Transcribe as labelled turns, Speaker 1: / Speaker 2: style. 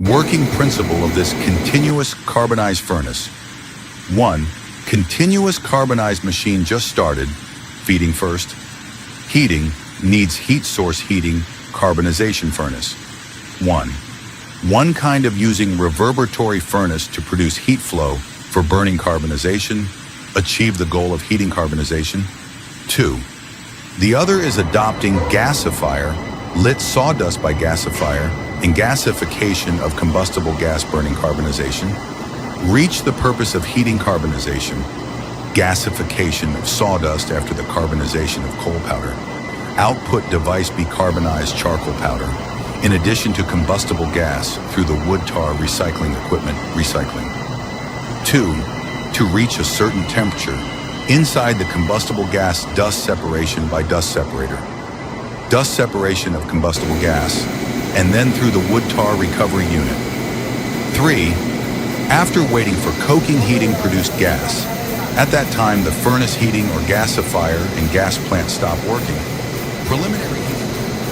Speaker 1: Working principle of this continuous carbonized furnace. 1. Continuous carbonized machine just started, feeding first. Heating needs heat source heating, carbonization furnace. 1. One kind of using reverberatory furnace to produce heat flow for burning carbonization, achieve the goal of heating carbonization. 2. The other is adopting gasifier, lit sawdust by gasifier, and gasification of combustible gas burning carbonization. Reach the purpose of heating carbonization, gasification of sawdust after the carbonization of coal powder. Output device be carbonized charcoal powder, in addition to combustible gas through the wood tar recycling equipment recycling. 2. To reach a certain temperature, inside the combustible gas dust separation by dust separator. Dust separation of combustible gas, and then through the wood tar recovery unit. 3. After waiting for coking heating produced gas, at that time the furnace heating or gasifier and gas plant stop working. Preliminary